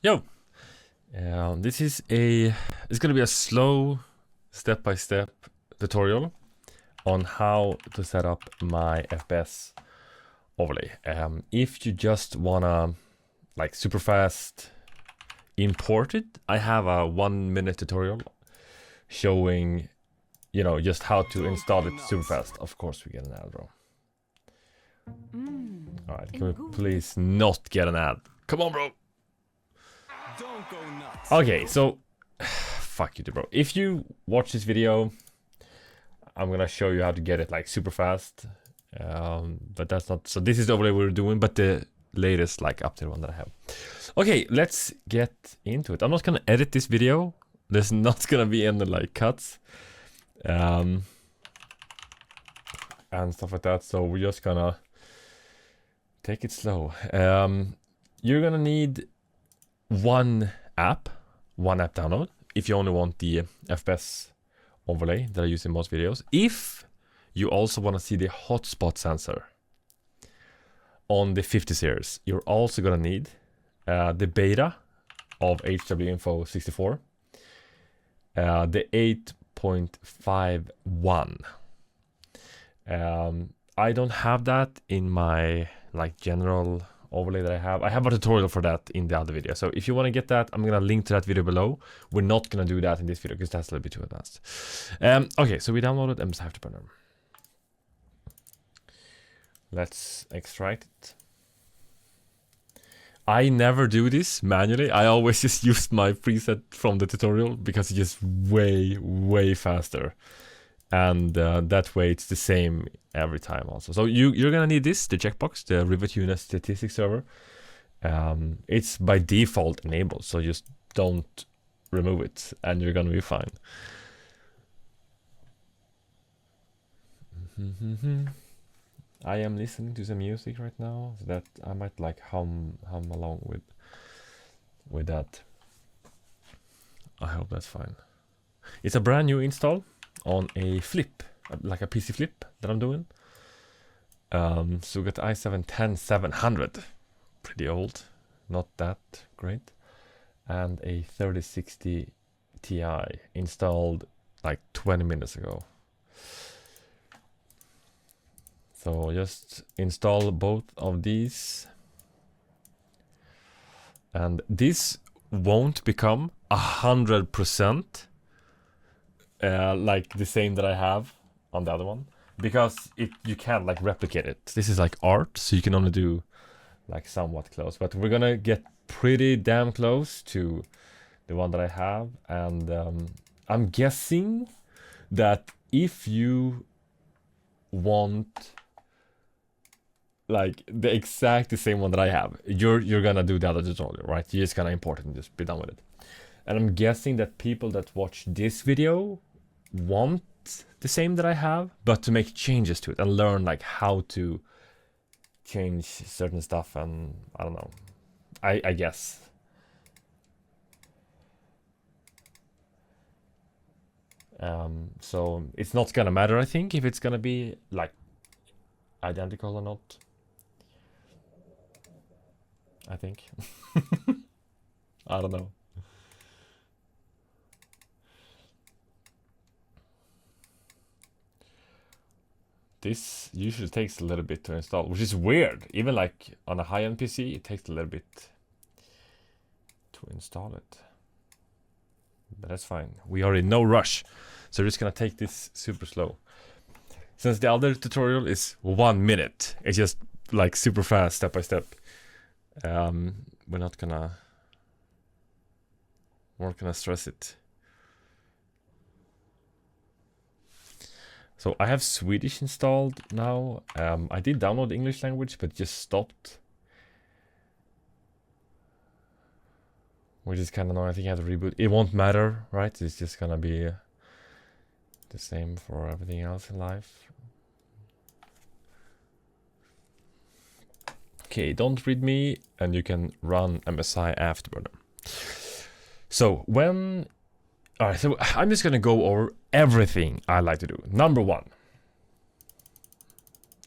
Yo, it's gonna be a slow step-by-step tutorial on how to set up my FPS overlay. If you just wanna like super fast import it, I have a 1-minute tutorial showing, you know, just how to install it super fast. Of course we get an ad, bro. Alright, can we please not get an ad? Come on, bro. Don't go nuts. Okay, so fuck you, bro. If you watch this video, I'm gonna show you how to get it like super fast. But that's not. So this is the overlay we're doing, but the latest like update one that I have. Okay, let's get into it. I'm not gonna edit this video. There's not gonna be any like cuts, and stuff like that. So we're just gonna take it slow. You're gonna need one app download if you only want the FPS overlay that I use in most videos. If you also want to see the hotspot sensor on the 50 series, you're also gonna need the beta of HWinfo 64, the 8.51. I don't have that in my like general overlay that I have. I have a tutorial for that in the other video. So if you want to get that, I'm gonna link to that video below. We're not gonna do that in this video because that's a little bit too advanced. Okay, so we downloaded Afterburner. Let's extract it. I never do this manually. I always just use my preset from the tutorial because it's just way faster. And that way it's the same every time also. So you're gonna need this, the checkbox, the Rivet Unit Statistics Server. It's by default enabled, so just don't remove it and you're gonna be fine. I am listening to some music right now, so that I might like hum along with that. I hope that's fine. It's a brand new install on a flip, like a PC flip that I'm doing. So we got the i7-10700, pretty old, not that great, and a 3060 Ti installed like 20 minutes ago. So just install both of these, and this won't become 100% like the same that I have on the other one, because you can't like replicate it. This is like art, so you can only do like somewhat close, but we're gonna get pretty damn close to the one that I have. And I'm guessing that if you want like the same one that I have, you're gonna do the other tutorial, right? You're just gonna import it and just be done with it. And I'm guessing that people that watch this video want the same that I have, but to make changes to it and learn like how to change certain stuff, and I don't know, I guess. So it's not gonna matter, I think, if it's gonna be like identical or not. I think. I don't know. This usually takes a little bit to install, which is weird. Even like on a high-end PC, it takes a little bit to install it. But that's fine. We are in no rush. So we're just gonna take this super slow. Since the other tutorial is 1 minute, it's just like super fast, step by step. We're not gonna stress it. So I have Swedish installed now. I did download the English language, but just stopped, which is kind of annoying. I think I have to reboot. It won't matter, right? It's just gonna be the same for everything else in life. Okay, don't read me, and you can run MSI Afterburner. So alright, so I'm just gonna go over everything I like to do. Number one,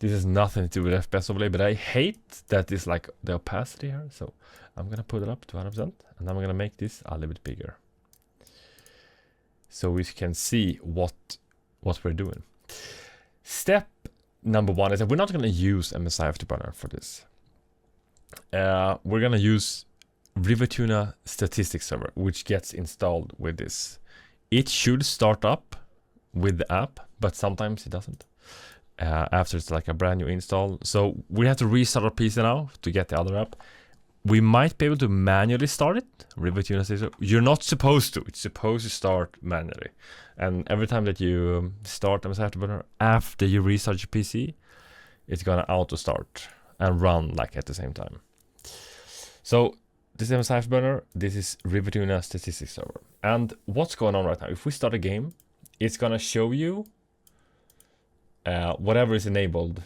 This has nothing to do with FPS overlay, but I hate that it's like the opacity here. So I'm gonna put it up to 100%, and I'm gonna make this a little bit bigger, so we can see what we're doing. Step number 1 is that we're not gonna use MSI Afterburner for this. We're gonna use RiverTuner Statistics Server, which gets installed with this. It should start up with the app, but sometimes it doesn't. After it's like a brand new install. So we have to restart our PC now to get the other app. We might be able to manually start it. RiverTuner says you're not supposed to. It's supposed to start manually. And every time that you start MSI Afterburner after you restart your PC, it's gonna auto start and run like at the same time. So this is MSI Afterburner. This is RiverTuner Statistics Server. And what's going on right now? If we start a game, it's gonna show you whatever is enabled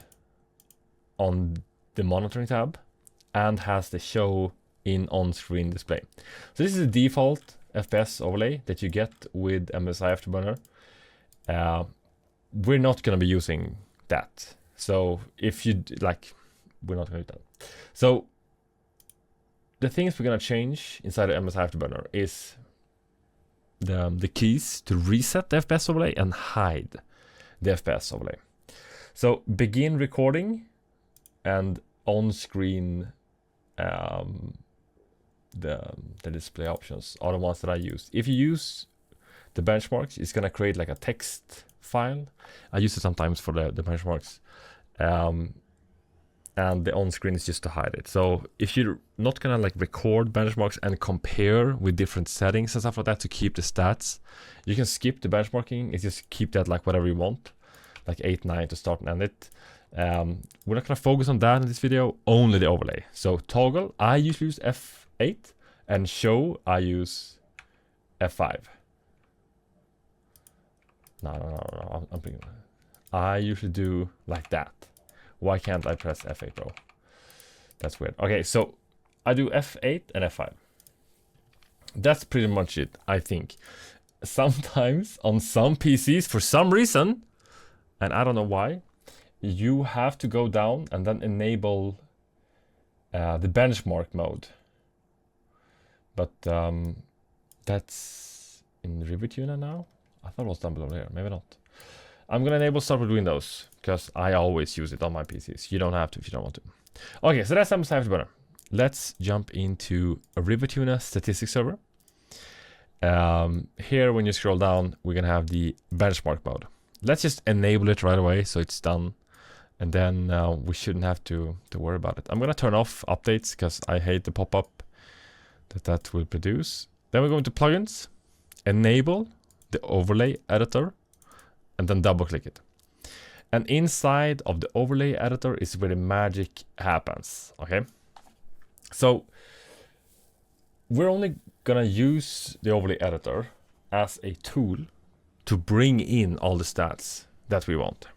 on the monitoring tab and has the show in on-screen display. So this is the default FPS overlay that you get with MSI Afterburner. We're not going to be using that. So if you like, we're not going to do that. So the things we're going to change inside of MSI Afterburner is the keys to reset the FPS overlay and hide the FPS overlay. So begin recording and on-screen the display options are the ones that I use. If you use the benchmarks, it's gonna create like a text file. I use it sometimes for the benchmarks, and the on-screen is just to hide it. So if you're not gonna like record benchmarks and compare with different settings and stuff like that to keep the stats, you can skip the benchmarking. It's just keep that like whatever you want, like 8, 9 to start and end it. We're not gonna focus on that in this video, only the overlay. So toggle, I usually use F8, and show, I use F5. No, I'm thinking. I usually do like that. Why can't I press F8, bro? That's weird. Okay, so I do F8 and F5. That's pretty much it, I think. Sometimes on some PCs, for some reason, and I don't know why, you have to go down and then enable the benchmark mode. But that's in RiverTuner now? I thought it was down below here, maybe not. I'm gonna enable start with Windows, because I always use it on my PCs. You don't have to if you don't want to. Okay, so that's MSI Afterburner. Let's jump into a RiverTuner Statistics Server. Here, when you scroll down, we're gonna have the benchmark mode. Let's just enable it right away so it's done. And then we shouldn't have to worry about it. I'm gonna turn off updates because I hate the pop-up that will produce. Then we go into plugins, enable the overlay editor, and then double click it. And inside of the overlay editor is where the magic happens, okay? So we're only gonna use the overlay editor as a tool to bring in all the stats that we want.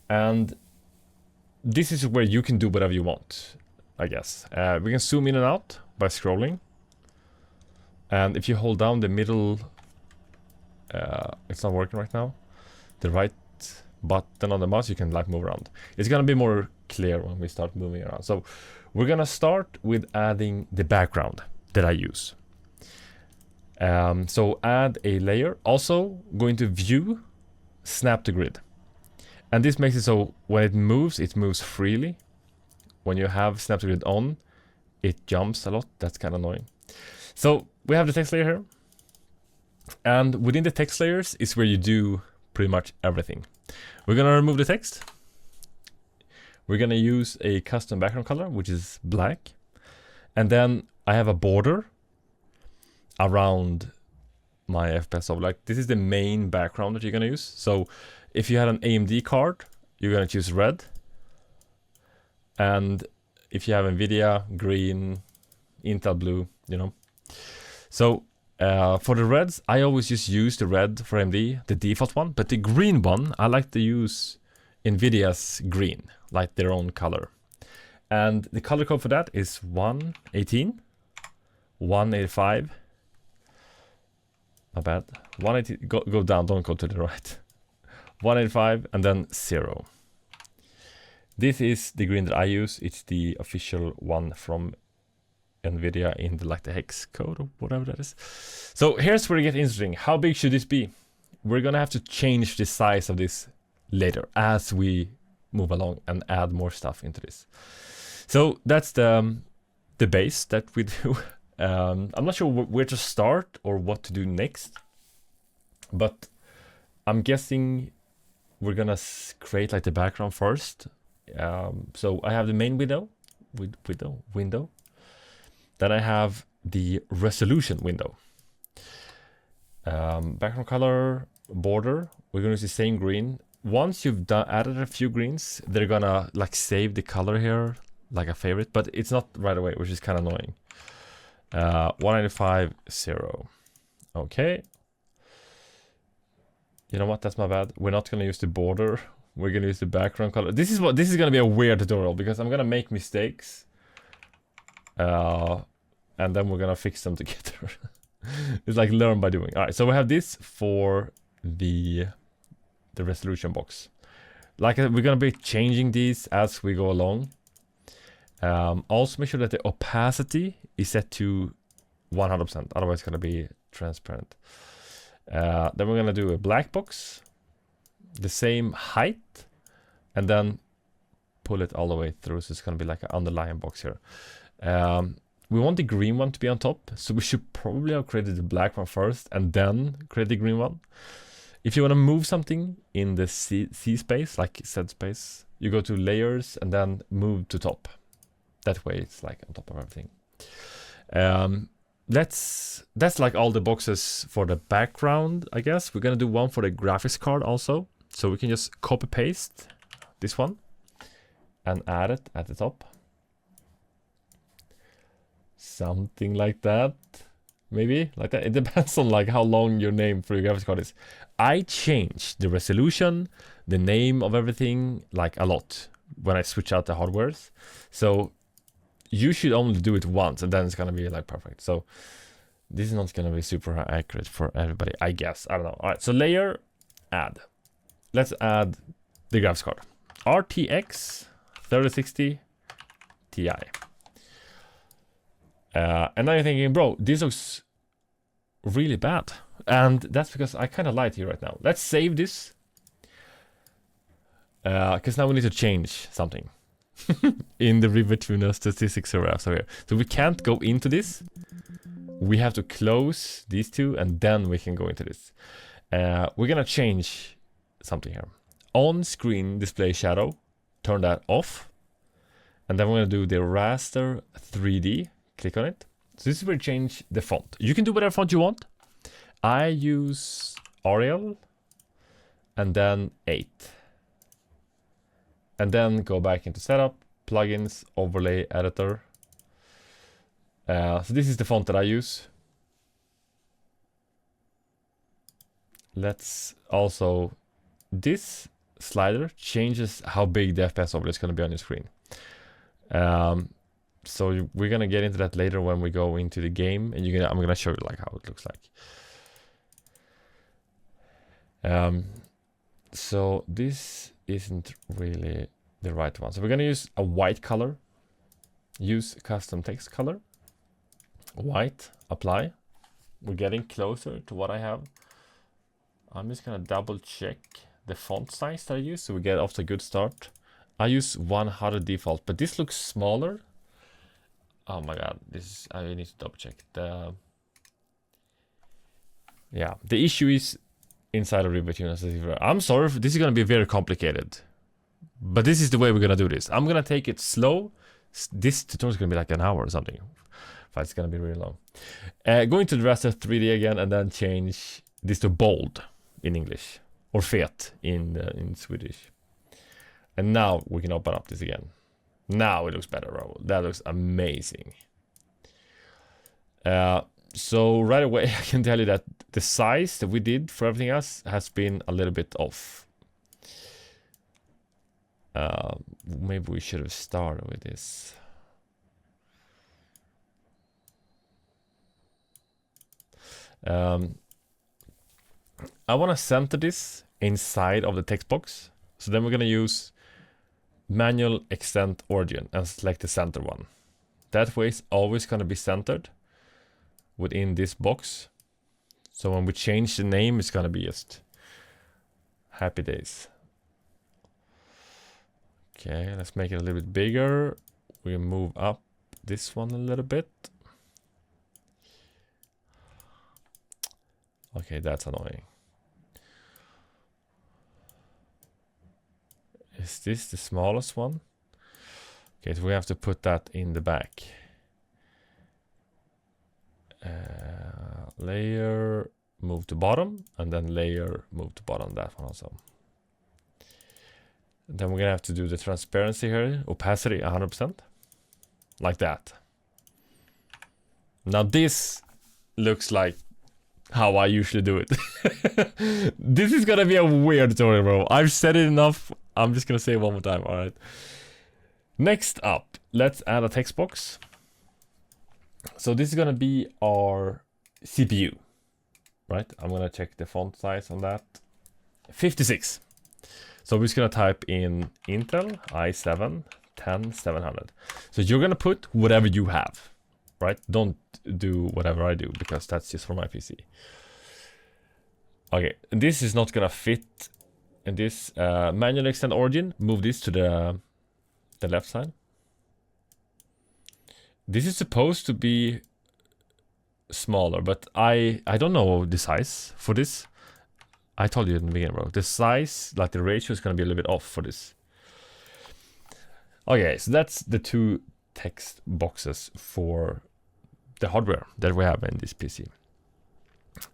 And this is where you can do whatever you want, I guess. We can zoom in and out by scrolling. And if you hold down the middle, it's not working right now, the right button on the mouse, you can like move around. It's gonna be more clear when we start moving around. So we're gonna start with adding the background that I use. So add a layer. Also going to view, snap to grid. And this makes it so when it moves freely. When you have snap to grid on, it jumps a lot. That's kind of annoying. So we have the text layer here. And within the text layers is where you do pretty much everything. We're gonna remove the text. We're gonna use a custom background color, which is black. And then I have a border around my FPS overlay. This is the main background that you're gonna use. So if you had an AMD card, you're gonna choose red. And if you have NVIDIA, green, Intel blue, you know. So for the reds, I always just use the red for AMD, the default one. But the green one, I like to use NVIDIA's green, like their own color. And the color code for that is 118, 185. My bad. 180. Go down. Don't go to the right. 185 and then 0. This is the green that I use. It's the official one from NVIDIA in the like the hex code or whatever that is. So here's where it gets interesting. How big should this be? We're gonna have to change the size of this later as we move along and add more stuff into this. So that's the base that we do. I'm not sure where to start or what to do next, but I'm guessing we're gonna create like the background first. So I have the main window. Then I have the resolution window. Background color, border. We're gonna use the same green. Once you've added a few greens, they're gonna like save the color here like a favorite, but it's not right away, which is kind of annoying. 195 0. Okay. You know what? That's my bad. We're not gonna use the border. We're gonna use the background color. This is gonna be a weird tutorial because I'm gonna make mistakes. And then we're gonna fix them together. It's like learn by doing. All right, so we have this for the resolution box. Like we're gonna be changing these as we go along. Also make sure that the opacity is set to 100%, otherwise it's gonna be transparent. Then we're gonna do a black box, the same height, and then pull it all the way through, so it's gonna be like an underlying box here. We want the green one to be on top, so we should probably have created the black one first and then create the green one. If you want to move something in the C space, like Z space, you go to layers and then move to top. That way it's like on top of everything. That's like all the boxes for the background, I guess. We're gonna do one for the graphics card also. So we can just copy paste this one and add it at the top. Something like that, maybe like that. It depends on like how long your name for your graphics card is. I change the resolution, the name of everything like a lot when I switch out the hardwares. So you should only do it once and then it's gonna be like perfect. So this is not gonna be super accurate for everybody, I guess. I don't know. All right, so layer, add. Let's add the graphics card. RTX 3060 Ti. And now you're thinking, bro, this looks really bad. And that's because I kind of lied to you right now. Let's save this. Because now we need to change something in the RiverTuner statistics area. So we can't go into this. We have to close these two and then we can go into this. We're gonna change something here. On screen display shadow, turn that off. And then we're gonna do the raster 3D. Click on it. So this is where you change the font. You can do whatever font you want. I use Arial and then 8. And then go back into setup, plugins, overlay, editor. So this is the font that I use. Let's also, this slider changes how big the FPS overlay is going to be on your screen. So we're gonna get into that later when we go into the game, and I'm gonna show you like how it looks like. So this isn't really the right one. So we're gonna use a white color. Use custom text color. White, apply. We're getting closer to what I have. I'm just gonna double check the font size that I use, so we get off to a good start. I use 100 default, but this looks smaller. Oh my god, I need to double check. The issue is inside of RiverTuner. I'm sorry, this is gonna be very complicated. But this is the way we're gonna do this. I'm gonna take it slow. This tutorial is gonna be like an hour or something. But it's gonna be really long. Going to the raster 3D again and then change this to bold in English. Or fet in Swedish. And now we can open up this again. Now it looks better, Raul. That looks amazing. So right away I can tell you that the size that we did for everything else has been a little bit off. Maybe we should have started with this. I want to center this inside of the text box. So then we're going to use manual extend origin and select the center one. That way it's always going to be centered within this box. So when we change the name, it's going to be just happy days. Okay, let's make it a little bit bigger. We move up this one a little bit. Okay, that's annoying. Is this the smallest one? Okay, so we have to put that in the back. Layer, move to bottom, and then layer, move to bottom, that one also. Then we're gonna have to do the transparency here, opacity 100%, like that. Now this looks like how I usually do it. This is gonna be a weird tutorial, bro. I've said it enough. I'm just gonna say it one more time, alright. Next up, let's add a text box. So this is gonna be our CPU, right? I'm gonna check the font size on that. 56. So we're just gonna type in Intel i7 10700. So you're gonna put whatever you have, right? Don't do whatever I do because that's just for my PC. Okay, and this is not gonna fit in this manual extend origin. Move this to the left side. This is supposed to be smaller, but I don't know the size for this. I told you in the beginning, bro. The size, like the ratio, is gonna be a little bit off for this. Okay, so that's the two text boxes for the hardware that we have in this PC.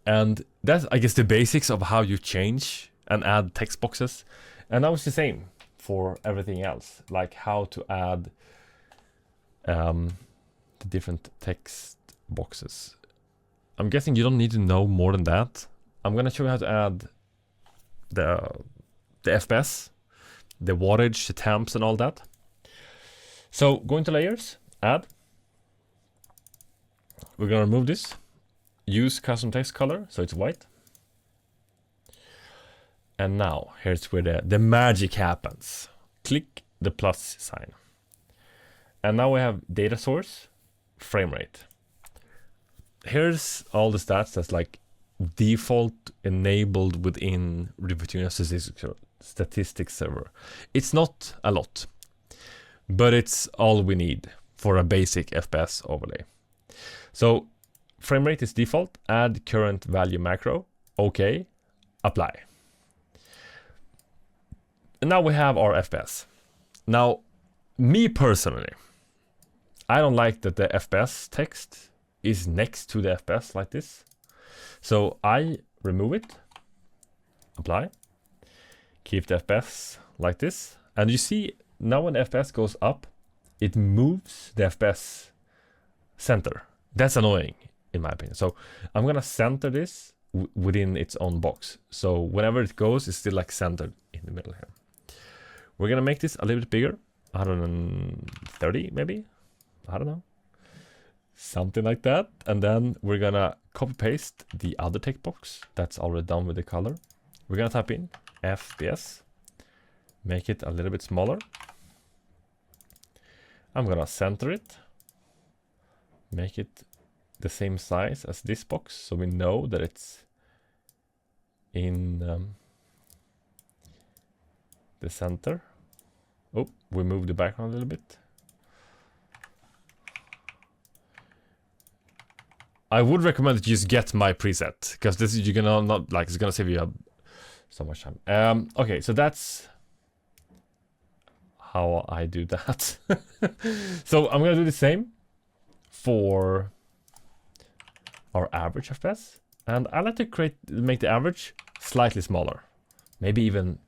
And that's, I guess, the basics of how you change and add text boxes. And now it's the same for everything else, like how to add the different text boxes. I'm guessing you don't need to know more than that. I'm gonna show you how to add the FPS, the wattage, the temps, and all that. So go into layers, add. We're gonna remove this. Use custom text color, so it's white. And now, here's where the magic happens. Click the plus sign. And now we have data source, frame rate. Here's all the stats that's like default enabled within Virginia statistics server. It's not a lot, but it's all we need for a basic FPS overlay. So frame rate is default, add current value macro, okay, apply. And now we have our FPS. Now, me personally, I don't like that the FPS text is next to the FPS like this. So I remove it, apply, keep the FPS like this. And you see, now when the FPS goes up, it moves the FPS center. That's annoying, in my opinion. So I'm gonna center this within its own box. So whenever it goes, it's still like centered in the middle here. We're gonna make this a little bit bigger, 130 maybe, I don't know, something like that. And then we're gonna copy paste the other text box that's already done with the color. We're gonna type in FPS, make it a little bit smaller. I'm gonna center it, make it the same size as this box, so we know that it's in the center. Oh, we moved the background a little bit. I would recommend that you just get my preset, because this is, you're gonna not like, it's gonna save you so much time. Okay, so that's how I do that. So I'm gonna do the same for our average FPS, and I like to make the average slightly smaller, maybe even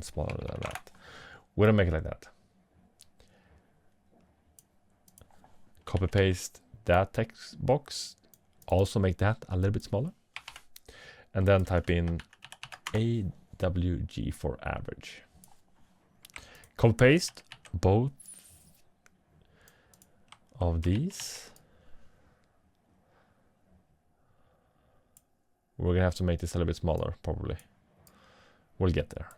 smaller than that. We're gonna make it like that. Copy paste that text box, also make that a little bit smaller, and then type in AWG for average. Copy paste both of these. We're gonna have to make this a little bit smaller, probably. We'll get there.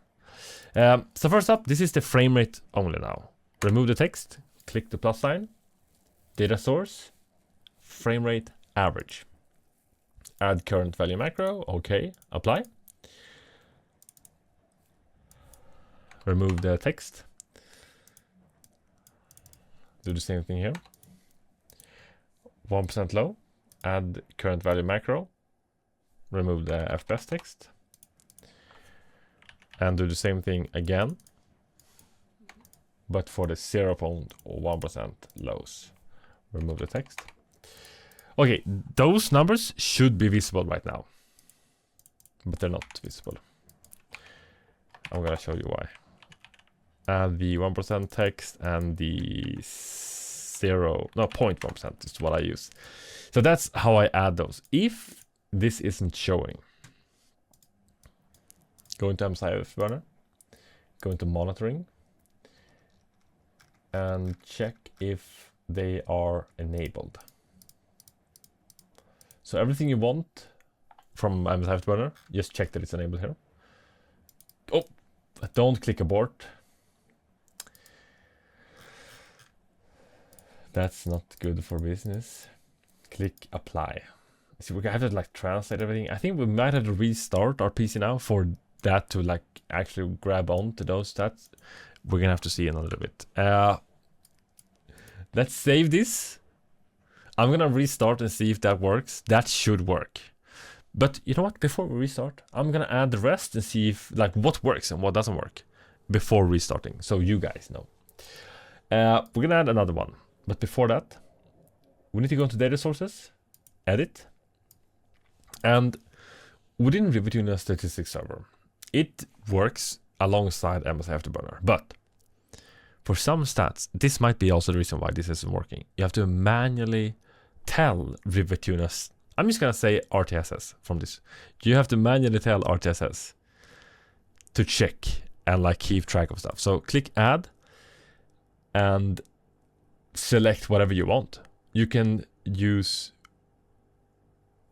So first up, this is the frame rate only now. Remove the text, click the plus sign, data source, frame rate average. Add current value macro, okay, apply. Remove the text. Do the same thing here. 1% low, add current value macro. Remove the FPS text. And do the same thing again, but for the 0.1% lows. Remove the text. Okay, those numbers should be visible right now, but they're not visible. I'm gonna show you why. Add the 1% text and the 0.1% is what I use. So that's how I add those. If this isn't showing, go into Afterburner, go into monitoring, and check if they are enabled. So everything you want from Afterburner, just check that it's enabled here. Oh, don't click abort. That's not good for business. Click apply. See, we have to like translate everything. I think we might have to restart our PC now for that to like actually grab onto those stats. We're gonna have to see in a little bit. Let's save this. I'm gonna restart and see if that works. That should work. But you know what? Before we restart, I'm gonna add the rest and see if like what works and what doesn't work before restarting, so you guys know. We're gonna add another one, but before that, we need to go into data sources, edit, and within RiverTuner statistics server, it works alongside MSI Afterburner, but for some stats, this might be also the reason why this isn't working. You have to manually tell RiverTuner, I'm just gonna say RTSS from this. You have to manually tell RTSS to check and like keep track of stuff. So click add and select whatever you want. You can use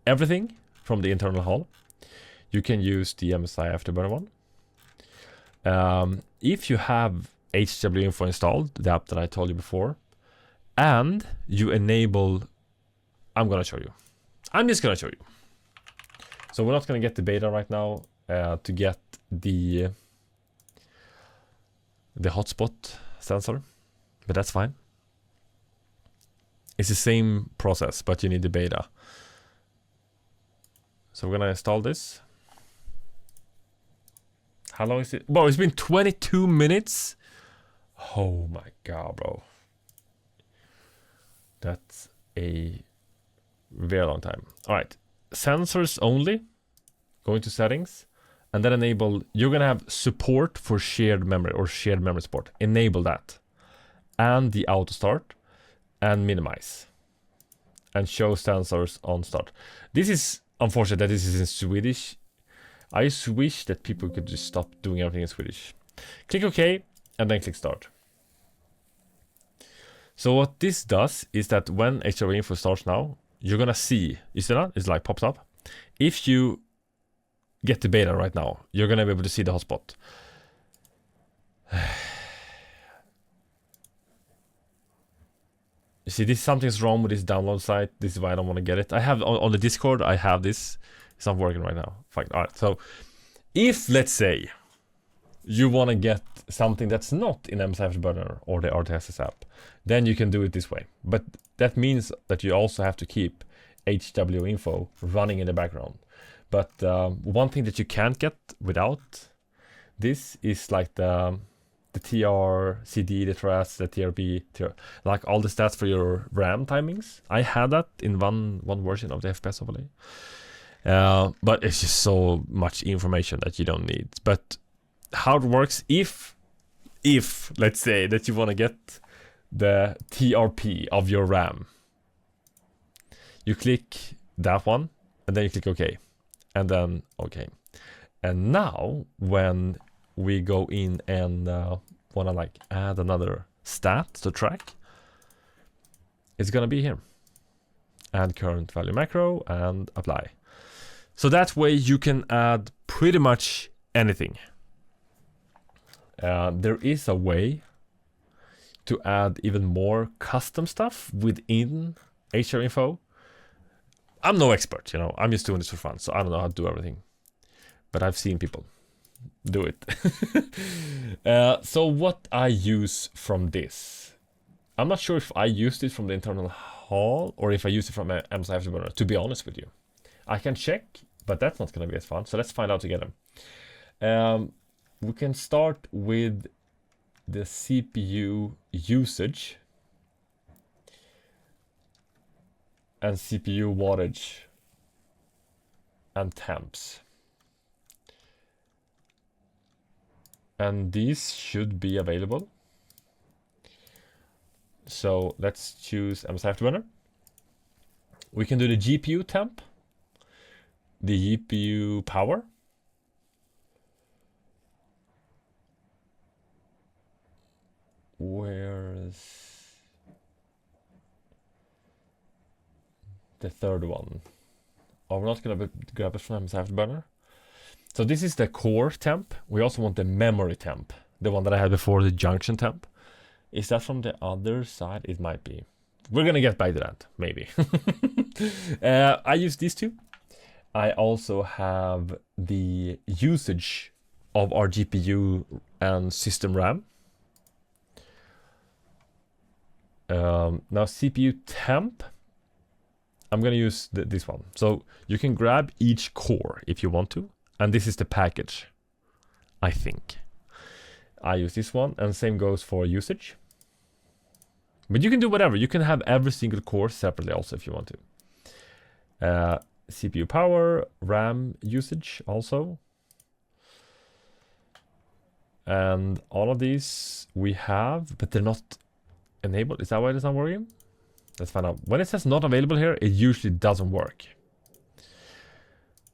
everything from the internal hull. You can use the MSI Afterburner one. If you have HW Info installed, the app that I told you before, and you enable, I'm gonna show you. I'm just gonna show you. So we're not gonna get the beta right now to get the hotspot sensor, but that's fine. It's the same process, but you need the beta. So we're gonna install this. How long is it? Whoa, it's been 22 minutes. Oh my god, bro. That's a very long time. All right, sensors only. Go into settings and then enable. You're gonna have support for shared memory or shared memory support. Enable that, and the auto start, and minimize, and show sensors on start. This is unfortunate that this is in Swedish. I just wish that people could just stop doing everything in Swedish. Click OK and then click start. So what this does is that when HW Info starts now, you're gonna see, you see that? It's like pops up. If you get the beta right now, you're gonna be able to see the hotspot. You see, something's wrong with this download site. This is why I don't want to get it. I have on the Discord, I have this. It's not working right now. Fine. All right. So if, let's say, you want to get something that's not in MSI Afterburner or the RTSS app, then you can do it this way. But that means that you also have to keep HW Info running in the background. But one thing that you can't get without this is like the TR, CD, the TRS, the TRB, like all the stats for your RAM timings. I had that in one version of the FPS overlay. But it's just so much information that you don't need. But how it works, if let's say that you want to get the TRP of your RAM, you click that one and then you click OK and then OK. And now when we go in and want to like add another stat to track, it's gonna be here. Add current value macro and apply. So that way you can add pretty much anything. There is a way to add even more custom stuff within HR info. I'm no expert, you know, I'm just doing this for fun, so I don't know how to do everything. But I've seen people do it. So what I use from this, I'm not sure if I used it from the internal hall or if I used it from MSI Afterburner, to be honest with you. I can check, but that's not going to be as fun, so let's find out together. We can start with the CPU usage and CPU wattage and temps. And these should be available. So let's choose MSI Afterburner. We can do the GPU temp, the GPU power, where's the third one? Oh, we're not gonna grab it from MSI Afterburner. So this is the core temp. We also want the memory temp, the one that I had before, the junction temp. Is that from the other side? It might be. We're gonna get back to that, maybe. I use these two. I also have the usage of our GPU and system RAM. Now CPU temp, I'm gonna use this one. So you can grab each core if you want to, and this is the package, I think. I use this one, and same goes for usage. But you can do whatever. You can have every single core separately also if you want to. CPU power, RAM usage also. And all of these we have, but they're not enabled. Is that why it's not working? Let's find out. When it says not available here, it usually doesn't work.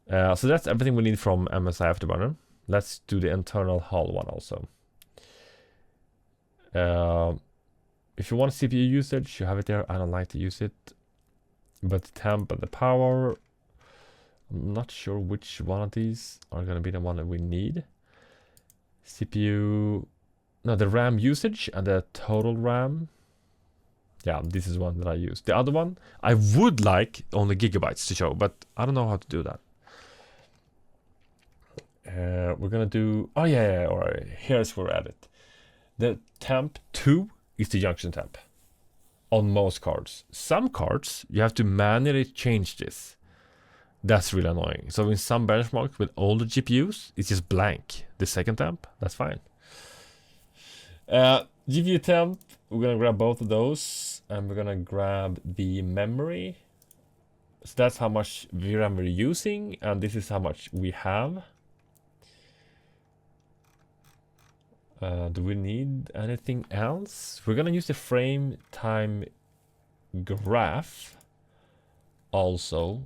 So that's everything we need from MSI Afterburner. Let's do the internal Hall one also. If you want CPU usage, you have it there. I don't like to use it. But the temp and the power, I'm not sure which one of these are going to be the one that we need. CPU, no, the RAM usage and the total RAM. Yeah, this is one that I use. The other one, I would like only gigabytes to show, but I don't know how to do that. We're gonna do, oh yeah, all right, here's where we're at it. The temp 2 is the junction temp on most cards. Some cards, you have to manually change this. That's really annoying. So in some benchmarks with older GPUs, it's just blank. The second temp, that's fine. GPU temp, we're gonna grab both of those, and we're gonna grab the memory. So that's how much VRAM we're using, and this is how much we have. Do we need anything else? We're gonna use the frame time graph also.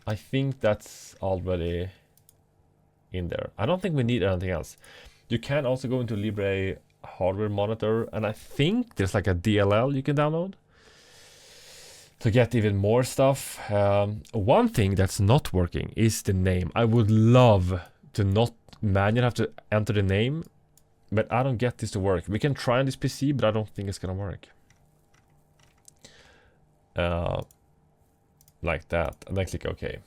I think that's already in there. I don't think we need anything else. You can also go into Libre hardware monitor, and I think there's like a DLL you can download to get even more stuff. One thing that's not working is the name. I would love to not manually have to enter the name, but I don't get this to work. We can try on this PC, but I don't think it's gonna work. Like that, and then click OK.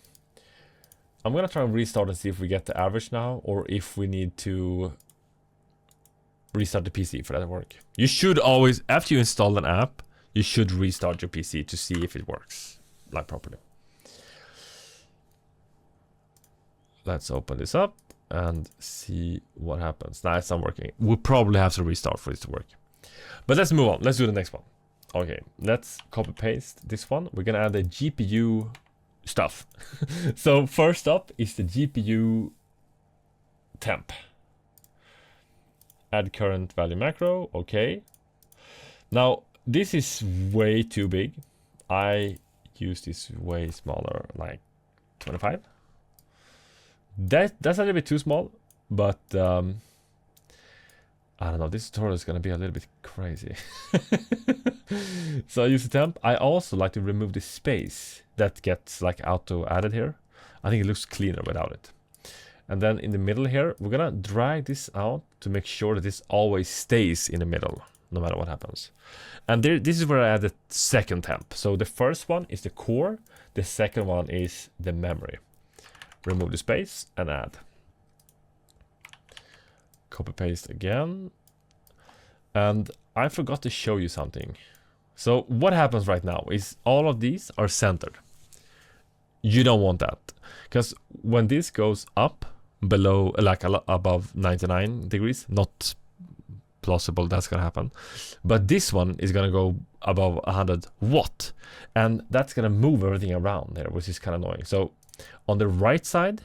I'm gonna try and restart and see if we get the average now, or if we need to restart the PC for that to work. You should always, after you install an app, you should restart your PC to see if it works like properly. Let's open this up and see what happens. Now it's not working. We'll probably have to restart for this to work. But let's move on. Let's do the next one. Okay, let's copy paste this one. We're gonna add the GPU stuff. So first up is the GPU temp. Add current value macro. Okay. Now this is way too big. I use this way smaller, like 25. That's a little bit too small, but I don't know, this tutorial is gonna be a little bit crazy. So I use the temp. I also like to remove the space that gets like auto added here. I think it looks cleaner without it. And then in the middle here, we're gonna drag this out to make sure that this always stays in the middle, no matter what happens. And there, this is where I add the second temp. So the first one is the core, the second one is the memory. Remove the space and add. Copy paste again. And I forgot to show you something. So what happens right now is all of these are centered. You don't want that, because when this goes up below, like above 99 degrees, not plausible that's gonna happen, but this one is gonna go above 100 watt, and that's gonna move everything around there, which is kind of annoying. So on the right side,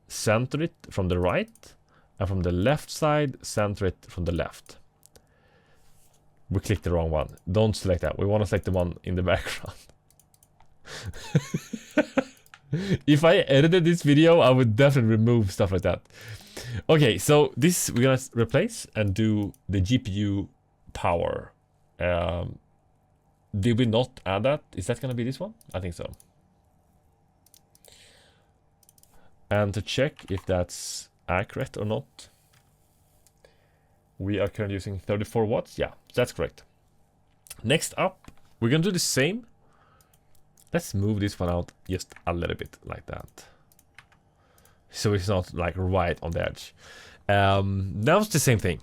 center it from the right, and from the left side, center it from the left. We clicked the wrong one. Don't select that. We want to select the one in the background. If I edited this video, I would definitely remove stuff like that. Okay, so this we're gonna replace and do the GPU power. Did we not add that? Is that gonna be this one? I think so. And to check if that's accurate or not, we are currently using 34 watts. Yeah, that's correct. Next up, we're gonna do the same. Let's move this one out just a little bit like that, so it's not like right on the edge. Now it's the same thing,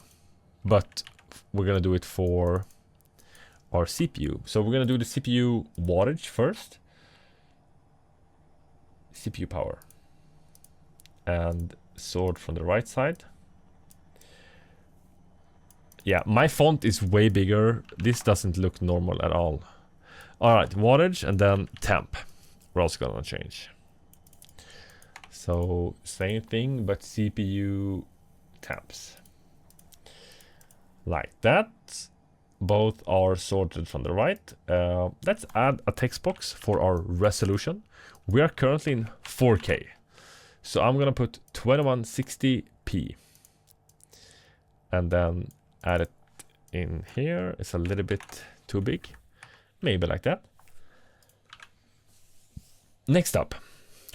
but we're gonna do it for our CPU. So we're gonna do the CPU wattage first. CPU power. And sort from the right side. Yeah, my font is way bigger. This doesn't look normal at all. Alright, wattage and then temp. We're also gonna change. So same thing, but CPU temps. Like that. Both are sorted from the right. Let's add a text box for our resolution. We are currently in 4K. So I'm gonna put 2160p. And then add it in here. It's a little bit too big. Maybe like that. Next up,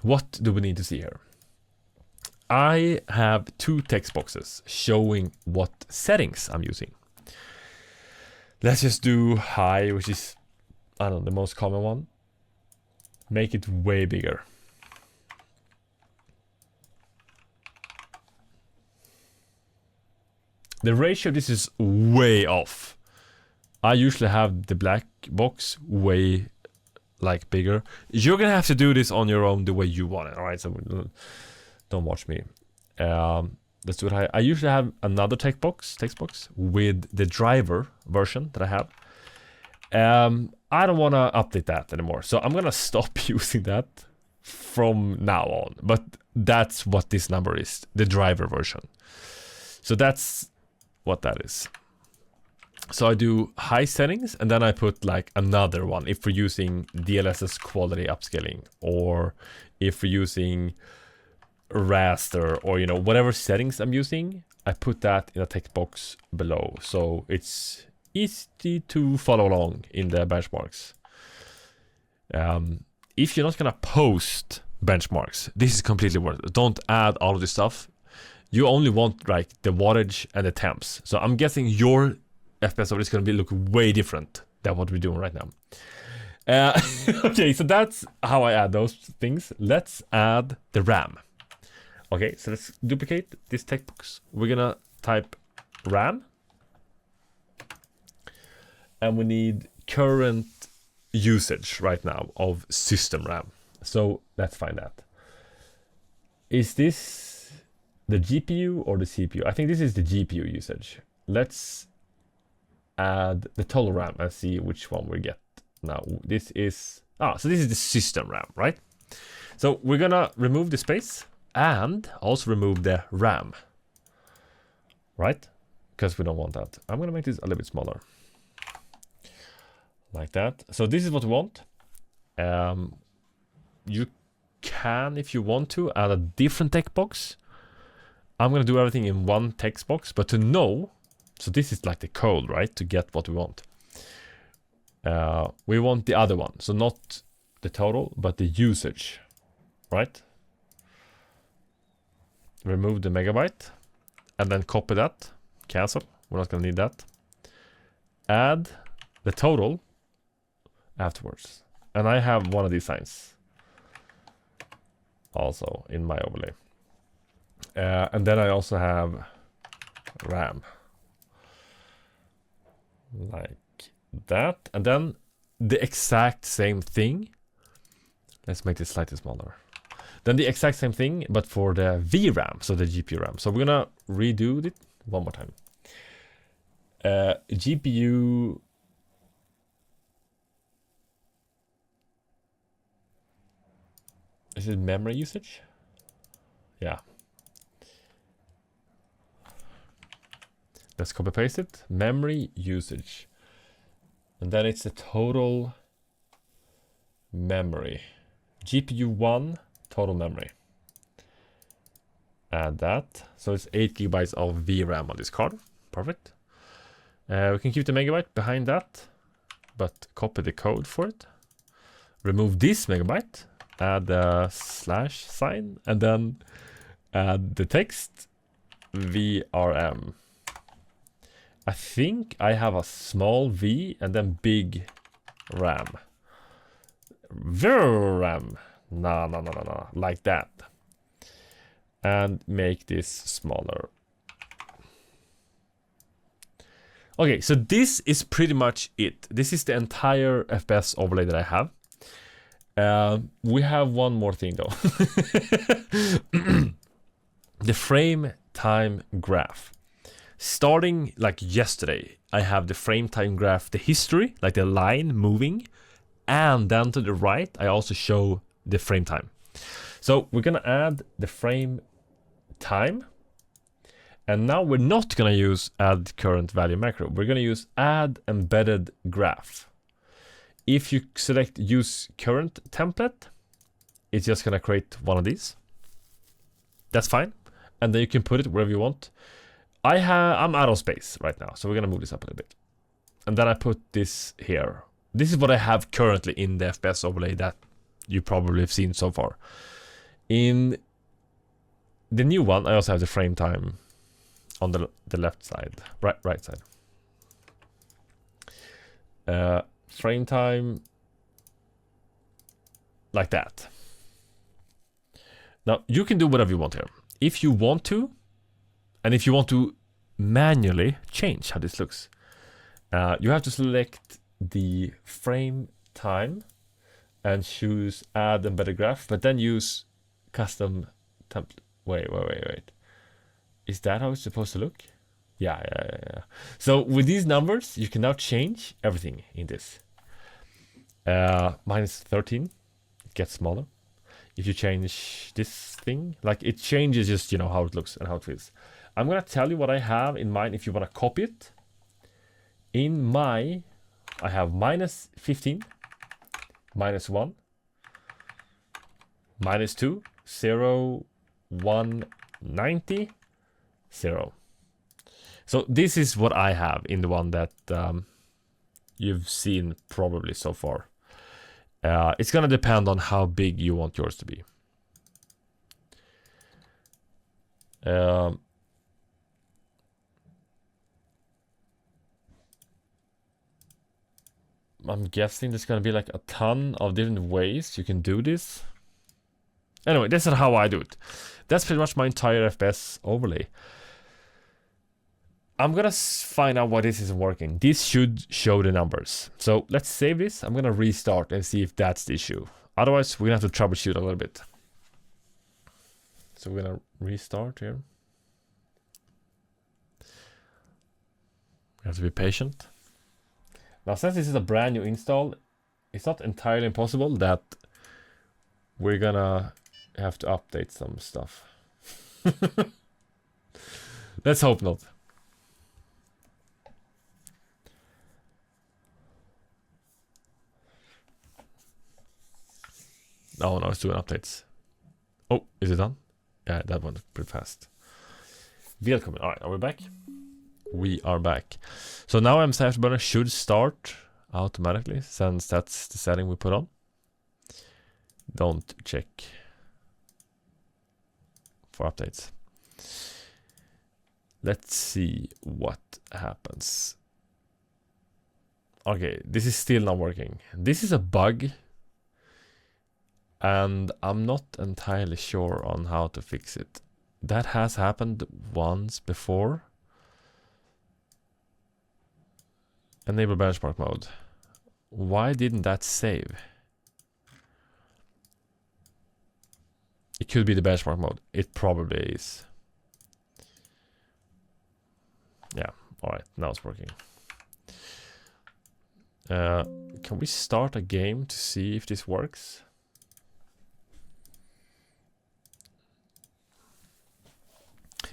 what do we need to see here? I have two text boxes showing what settings I'm using. Let's just do high, which is, I don't know, the most common one. Make it way bigger. The ratio of this is way off. I usually have the black box way like bigger. You're gonna have to do this on your own the way you want it, alright? So don't watch me. Let's do it. I usually have another text box with the driver version that I have. I don't want to update that anymore, so I'm gonna stop using that from now on. But that's what this number is, the driver version. So that's what that is. So I do high settings, and then I put like another one if we're using DLSS quality upscaling, or if we're using raster, or you know, whatever settings I'm using, I put that in a text box below, so it's easy to follow along in the benchmarks. If you're not gonna post benchmarks, this is completely worth it. Don't add all of this stuff. You only want like the wattage and the temps. So I'm guessing your FPS is going to look way different than what we're doing right now. Okay, so that's how I add those things. Let's add the RAM. Okay, so let's duplicate this text box. We're gonna type RAM, and we need current usage right now of system RAM. So let's find that. Is this the GPU or the CPU? I think this is the GPU usage. Let's add the total RAM and see which one we get. Now this is, so this is the system RAM, right? So we're gonna remove the space and also remove the RAM, right? Because we don't want that. I'm gonna make this a little bit smaller, like that. So this is what we want. You can, if you want to, add a different text box. I'm gonna do everything in one text box, but to know, so this is like the code, right? To get what we want. We want the other one, so not the total, but the usage, right? remove the megabyte, and then copy that, cancel, we're not gonna need that. Add the total afterwards. And I have one of these signs also in my overlay. And then I also have RAM. Like that. And then the exact same thing. Let's make this slightly smaller. Then the exact same thing, but for the VRAM, so the GPU RAM. So we're gonna redo it one more time. GPU. Is it memory usage? Yeah. Let's copy paste it. Memory usage. And then it's the total memory. GPU 1 total memory. Add that. So it's 8 gigabytes of VRAM on this card. Perfect. We can keep the megabyte behind that, but copy the code for it. Remove this megabyte. Add the slash sign, and then add the text VRM. I think I have a small V and then big RAM. VRAM. No. Like that. And make this smaller. Okay, so this is pretty much it. This is the entire FPS overlay that I have. We have one more thing though. The frame time graph. Starting like yesterday, I have the frame time graph, the history, like the line moving, and then to the right, I also show the frame time. So we're gonna add the frame time, and now we're not gonna use add current value macro. We're gonna use add embedded graph. If you select use current template, it's just gonna create one of these. That's fine, and then you can put it wherever you want. I'm out of space right now, so we're gonna move this up a little bit. And then I put this here. This is what I have currently in the FPS overlay that you probably have seen so far. In the new one, I also have the frame time on the left side, right side. Frame time like that. Now you can do whatever you want here. If you want to, and if you want to manually change how this looks, you have to select the frame time and choose add embedded graph, but then use custom template. Wait. Is that how it's supposed to look? Yeah. So with these numbers, you can now change everything in this. Minus 13, it gets smaller. If you change this thing, like it changes just, how it looks and how it feels. I'm gonna tell you what I have in mind if you wanna copy it. I have minus 15, minus 1, minus 2, 0, 1, 90, 0. So this is what I have in the one that you've seen probably so far. It's gonna depend on how big you want yours to be. I'm guessing there's gonna be like a ton of different ways you can do this. Anyway, that's not how I do it. That's pretty much my entire FPS overlay. I'm gonna find out why this isn't working. This should show the numbers. So let's save this. I'm gonna restart and see if that's the issue. Otherwise, we're gonna have to troubleshoot a little bit. So we're gonna restart here. We have to be patient. Now, since this is a brand new install, it's not entirely impossible that we're gonna have to update some stuff. Let's hope not. Oh no, it's doing updates. Oh, is it done? Yeah, that went pretty fast. Welcome. Alright, are we back? We are back. So now Afterburner should start automatically, since that's the setting we put on. Don't check for updates. Let's see what happens. Okay, this is still not working. This is a bug, and I'm not entirely sure on how to fix it. That has happened once before. Enable benchmark mode. Why didn't that save? It could be the benchmark mode. It probably is. Yeah, alright, now it's working. Can we start a game to see if this works?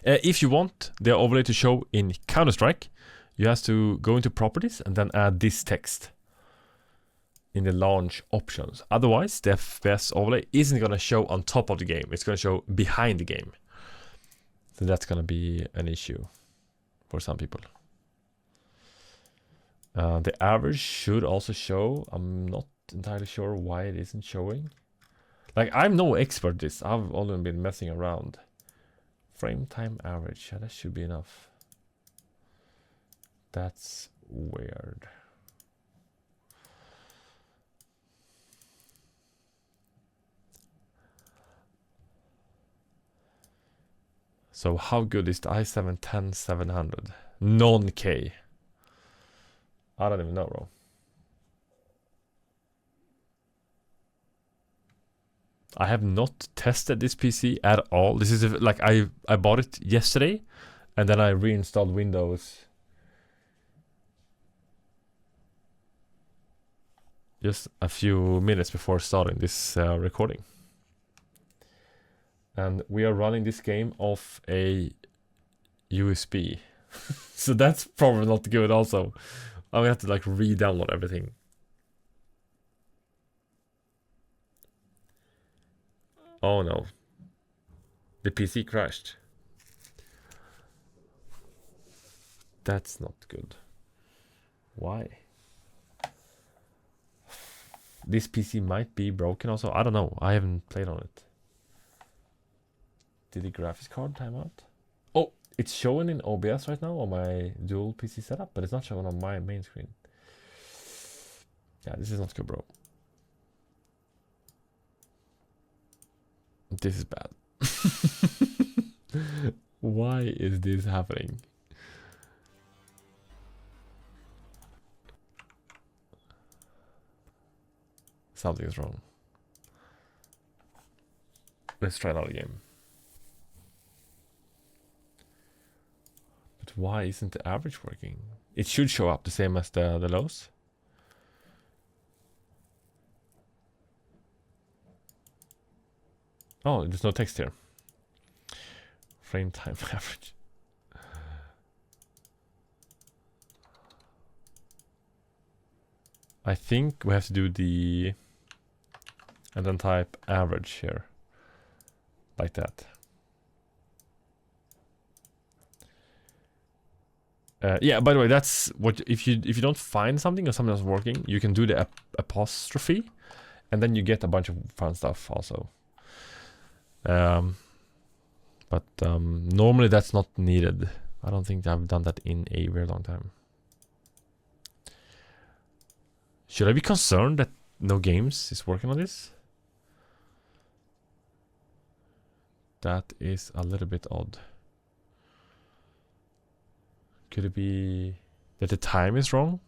If you want the overlay to show in Counter-Strike, you have to go into properties and then add this text in the launch options. Otherwise, the FPS overlay isn't going to show on top of the game. It's going to show behind the game. So that's going to be an issue for some people. The average should also show. I'm not entirely sure why it isn't showing. Like, I'm no expert at this. I've only been messing around. Frame time average. Yeah, that should be enough. That's weird. So how good is the i7-10700? Non-K. I don't even know, bro. I have not tested this PC at all. This is like I bought it yesterday, and then I reinstalled Windows just a few minutes before starting this recording. And we are running this game off a USB. So that's probably not good also. I'm gonna have to like re-download everything. Oh no. The PC crashed. That's not good. Why? This PC might be broken also. I don't know. I haven't played on it. Did the graphics card time out? Oh, it's showing in OBS right now on my dual PC setup, but it's not showing on my main screen. Yeah, this is not good, bro. This is bad. Why is this happening? Something is wrong. Let's try another game. But why isn't the average working? It should show up the same as the lows. Oh, there's no text here. Frame time average. I think we have to do the... and then type average here. Like that. Yeah, by the way, that's what if you don't find something or something that's working, you can do the apostrophe, and then you get a bunch of fun stuff also. But normally that's not needed. I don't think I've done that in a very long time. Should I be concerned that no games is working on this? That is a little bit odd. Could it be that the time is wrong?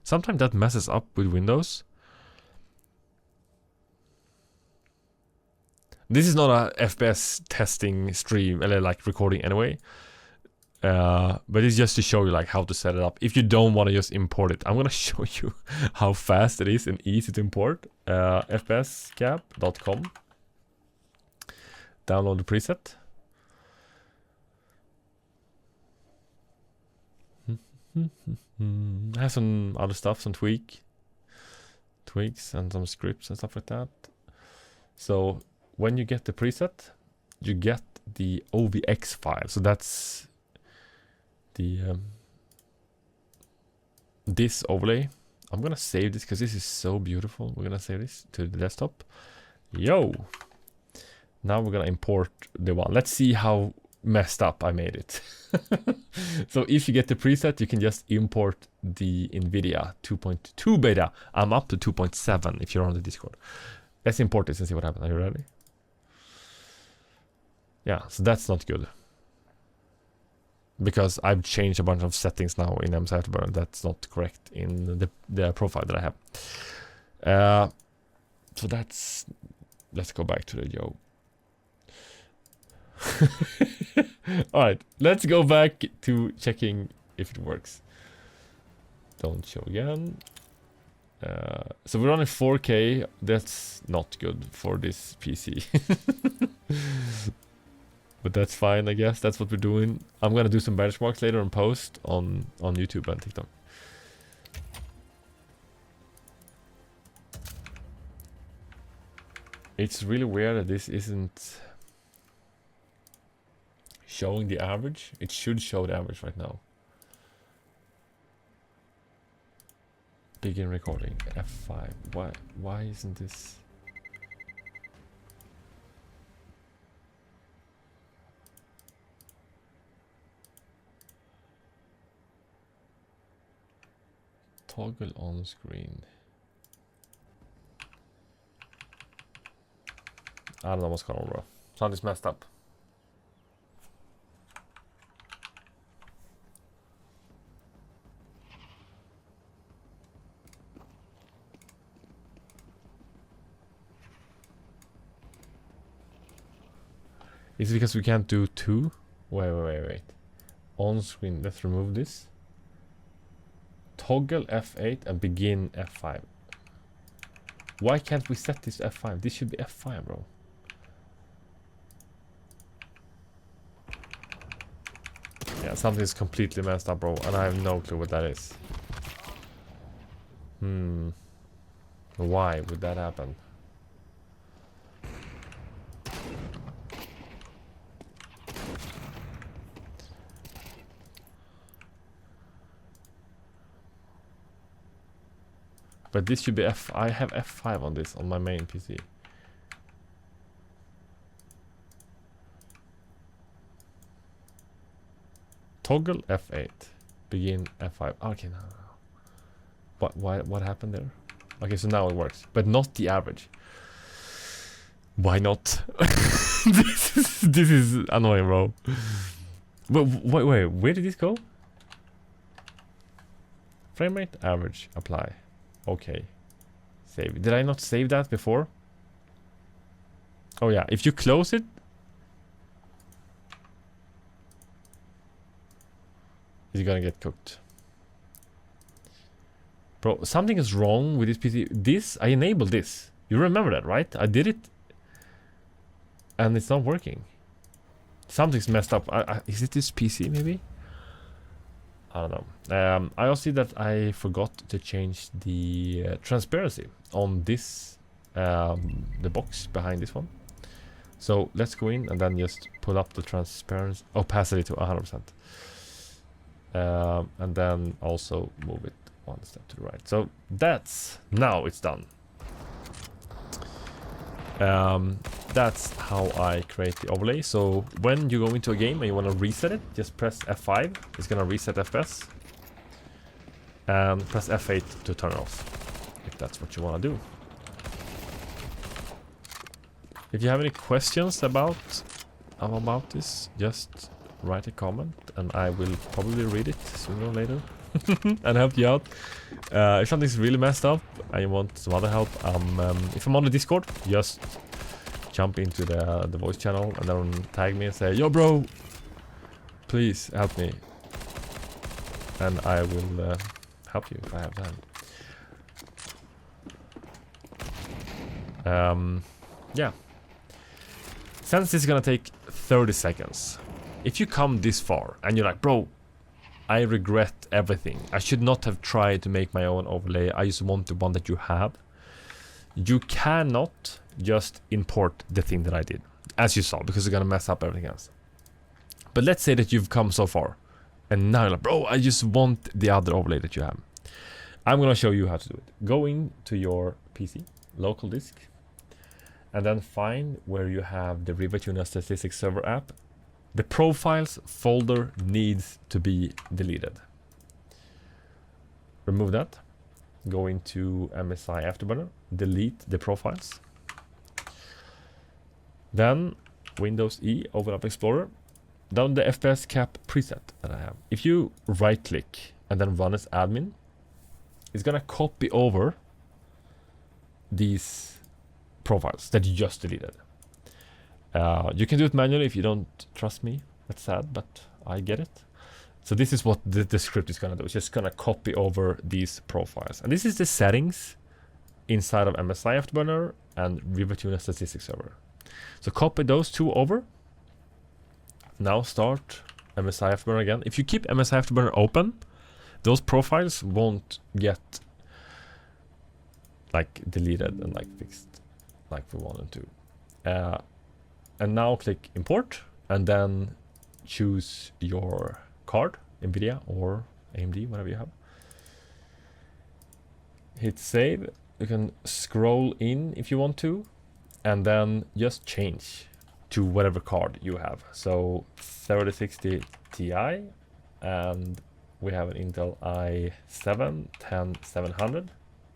Sometimes that messes up with Windows. This is not a FPS testing stream, like recording anyway. But it's just to show you like how to set it up. If you don't want to just import it, I'm gonna show you how fast it is and easy to import. fpscap.com. Download the preset. I have some other stuff, some tweaks and some scripts and stuff like that. So when you get the preset, you get the OVX file. So that's the this overlay. I'm gonna save this because this is so beautiful. We're gonna save this to the desktop. Yo! Now we're gonna import the one. Let's see how messed up I made it. So if you get the preset, you can just import the NVIDIA 2.2 beta. I'm up to 2.7 if you're on the Discord. Let's import this and see what happens. Are you ready? Yeah, so that's not good. Because I've changed a bunch of settings now in Afterburner. That's not correct in the profile that I have. So that's... Let's go back to the Yo. Alright, let's go back to checking if it works. Don't show again. So we're running 4K. That's not good for this PC. But that's fine, I guess. That's what we're doing. I'm gonna do some benchmarks later and post on YouTube and TikTok. It's really weird that this isn't showing the average. It should show the average right now. Begin recording. F5. Why isn't this? Toggle on screen. I don't know what's going on, bro. Something's messed up. Is it because we can't do two? Wait. On screen, let's remove this. Toggle F8 and begin F5. Why can't we set this to F5? This should be F5, bro. Yeah, something's completely messed up, bro, and I have no clue what that is. Why would that happen? But this should be I have F5 on this, on my main PC. Toggle F8. Begin F5. Okay, no. What happened there? Okay, so now it works. But not the average. Why not? This is annoying, bro. But wait, where did this go? Frame rate, average, apply. Okay. Save. Did I not save that before? Oh yeah, if you close it. It's gonna get cooked. Bro, something is wrong with this PC. I enabled this. You remember that, right? I did it. And it's not working. Something's messed up. Is it this PC maybe? I don't know. I also see that I forgot to change the transparency on this, the box behind this one. So let's go in and then just pull up the transparency, opacity to 100%. And then also move it one step to the right. So now it's done. That's how I create the overlay. So when you go into a game and you want to reset it, just press F5. It's gonna reset FPS. And press F8 to turn it off, if that's what you want to do. If you have any questions about this, just write a comment and I will probably read it sooner or later and help you out. If something's really messed up and you want some other help, if I'm on the Discord, just jump into the voice channel and then tag me and say, yo bro, please help me, and I will help you if I have time. Yeah, since this is gonna take 30 seconds, if you come this far and you're like, bro, I regret everything, I should not have tried to make my own overlay, I just want the one that you have, you cannot just import the thing that I did, as you saw, because it's gonna mess up everything else. But let's say that you've come so far and now you're like, bro, I just want the other overlay that you have. I'm gonna show you how to do it. Go into your PC, local disk, and then find where you have the Riva Tuna Statistics Server app. The profiles folder needs to be deleted. Remove that. Go into MSI Afterburner. Delete the profiles. Then Windows E, open up Explorer. Down the FPS cap preset that I have. If you right click and then run as admin, it's gonna copy over these profiles that you just deleted. You can do it manually if you don't trust me. That's sad, but I get it. So this is what the script is gonna do. It's just gonna copy over these profiles. And this is the settings inside of MSI Afterburner and RiverTuner Statistics Server. So copy those two over. Now start MSI Afterburner again. If you keep MSI Afterburner open, those profiles won't get like deleted and like fixed like we want them to. And now click import and then choose your card, NVIDIA or AMD, whatever you have. Hit save. You can scroll in if you want to, and then just change to whatever card you have. So 3060 Ti, and we have an Intel i7 10700.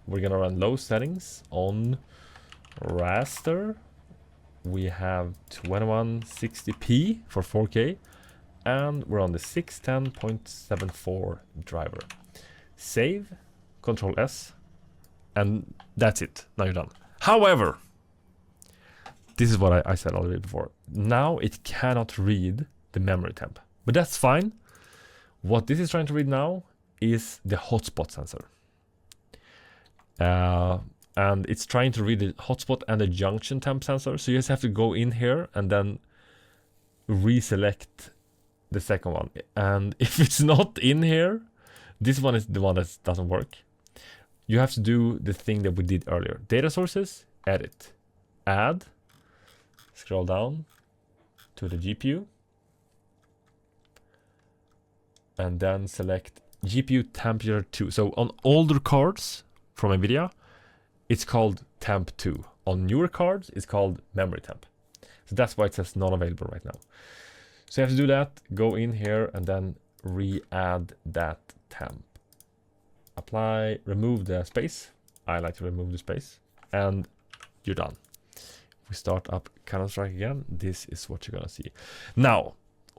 We're gonna run low settings on raster. We have 2160p for 4K, and we're on the 610.74 driver. Save, Control S, and that's it. Now you're done. However, this is what I said already before. Now it cannot read the memory temp, but that's fine. What this is trying to read now is the hotspot sensor. And it's trying to read the hotspot and the junction temp sensor. So you just have to go in here and then reselect the second one. And if it's not in here, this one is the one that doesn't work. You have to do the thing that we did earlier. Data sources, edit, add, scroll down to the GPU, and then select GPU temperature 2. So on older cards from NVIDIA, it's called temp 2. On newer cards, it's called memory temp. So that's why it says not available right now. So you have to do that, go in here and then re-add that temp. Apply, remove the space. I like to remove the space. And you're done. If we start up Counter-Strike again, this is what you're gonna see. Now,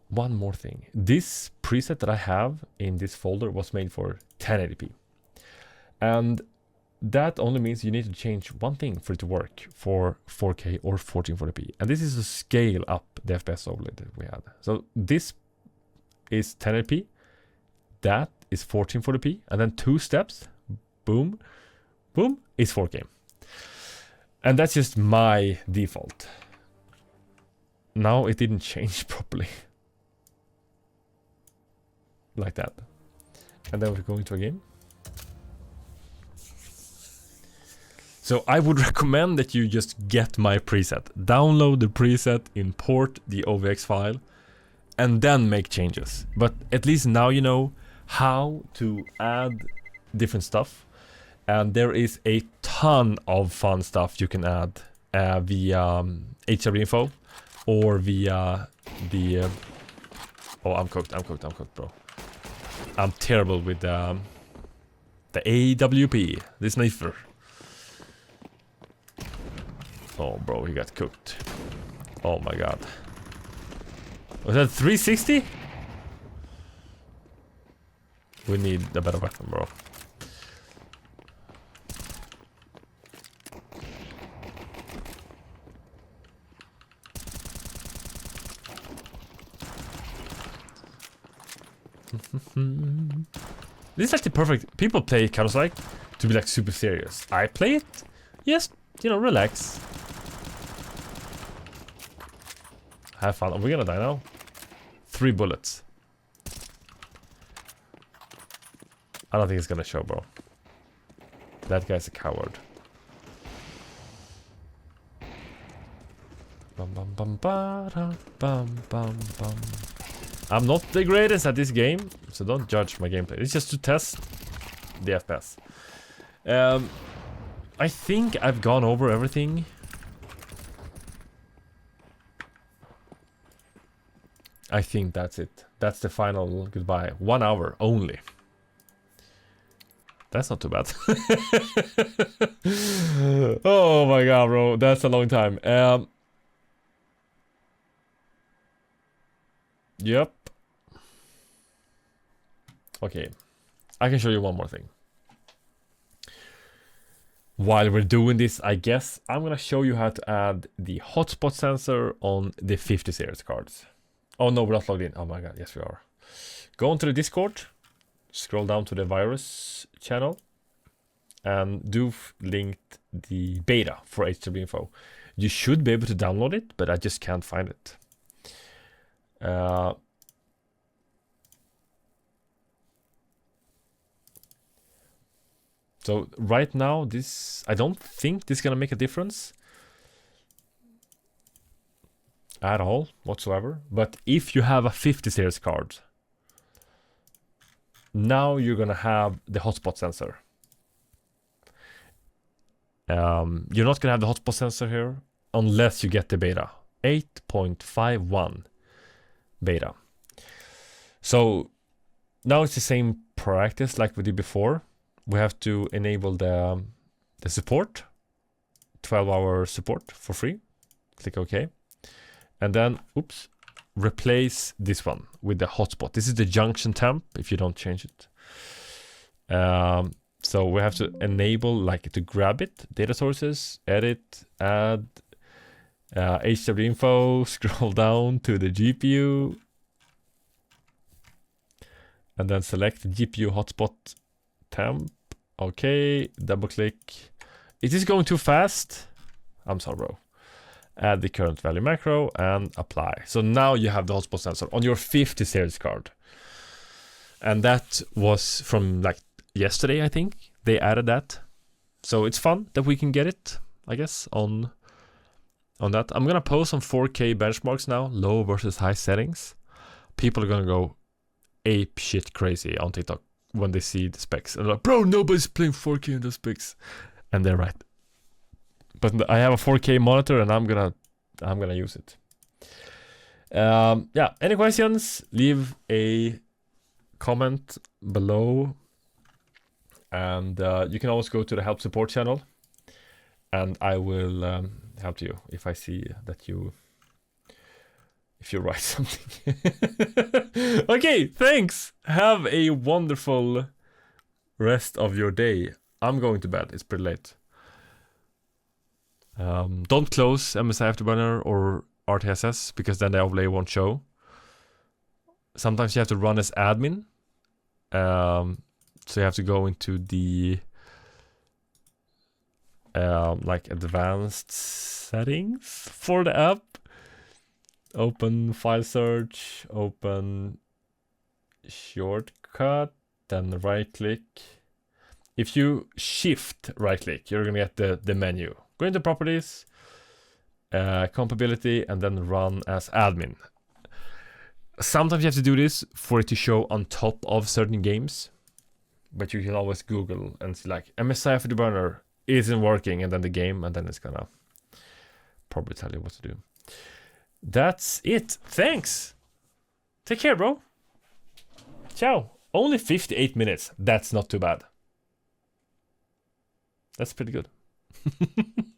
one more thing. This preset that I have in this folder was made for 1080p. And that only means you need to change one thing for it to work for 4K or 1440p. And this is to scale up the FPS overlay that we had. So this is 1080p. That is 1440p. And then 2 steps, boom, boom, is 4K. And that's just my default. Now it didn't change properly. Like that. And then we're going to a game. So I would recommend that you just get my preset. Download the preset, import the OVX file, and then make changes. But at least now you know how to add different stuff. And there is a ton of fun stuff you can add via HRV info or via the... oh, I'm cooked, bro. I'm terrible with the AWP, the sniper. Oh, bro, he got cooked. Oh my god. Was that 360? We need a better weapon, bro. This is actually perfect. People play Counter-Strike to be like super serious. I play it, yes, you know, relax. Have fun. Are we gonna die now? 3 bullets. I don't think it's gonna show, bro. That guy's a coward. Bum bum bum ba da, bum bum bum. I'm not the greatest at this game, so don't judge my gameplay. It's just to test the FPS. I think I've gone over everything. I think that's it. That's the final goodbye. 1 hour only. That's not too bad. Oh my god, bro. That's a long time. Yep. Okay. I can show you one more thing. While we're doing this, I guess I'm gonna show you how to add the hotspot sensor on the 50 series cards. Oh no, we're not logged in. Oh my god, yes we are. Go onto the Discord, scroll down to the virus channel, and Doof linked the beta for HW info. You should be able to download it, but I just can't find it. So right now, this, I don't think this is gonna make a difference at all whatsoever. But if you have a 50 series card, now you're gonna have the hotspot sensor. You're not gonna have the hotspot sensor here unless you get the beta 8.51 beta. So now it's the same practice like we did before. We have to enable the support, 12-hour support for free. Click OK. And then, oops, replace this one with the hotspot. This is the junction temp if you don't change it. So we have to enable, like, to grab it, data sources, edit, add, HW info, scroll down to the GPU, and then select the GPU hotspot temp. Okay, double click. Is this going too fast? I'm sorry, bro. Add the current value macro and apply. So now you have the hotspot sensor on your 50 series card. And that was from like yesterday, I think. They added that. So it's fun that we can get it, I guess, on that. I'm gonna post some 4K benchmarks now, low versus high settings. People are gonna go ape shit crazy on TikTok when they see the specs. And they're like, bro, nobody's playing 4K in the specs. And they're right. But I have a 4K monitor and I'm gonna use it. Yeah, any questions? Leave a comment below. And you can always go to the help support channel. And I will help you if I see that if you write something. Okay, thanks. Have a wonderful rest of your day. I'm going to bed. It's pretty late. Don't close MSI Afterburner or RTSS because then the overlay won't show. Sometimes you have to run as admin. So you have to go into the like advanced settings for the app. Open file search, open shortcut, then right click. If you shift right click, you're gonna get the menu. Go into properties, compatibility, and then run as admin. Sometimes you have to do this for it to show on top of certain games, but you can always Google and see like MSI Afterburner isn't working, and then the game, and then it's gonna probably tell you what to do. That's it. Thanks. Take care, bro. Ciao. Only 58 minutes. That's not too bad. That's pretty good.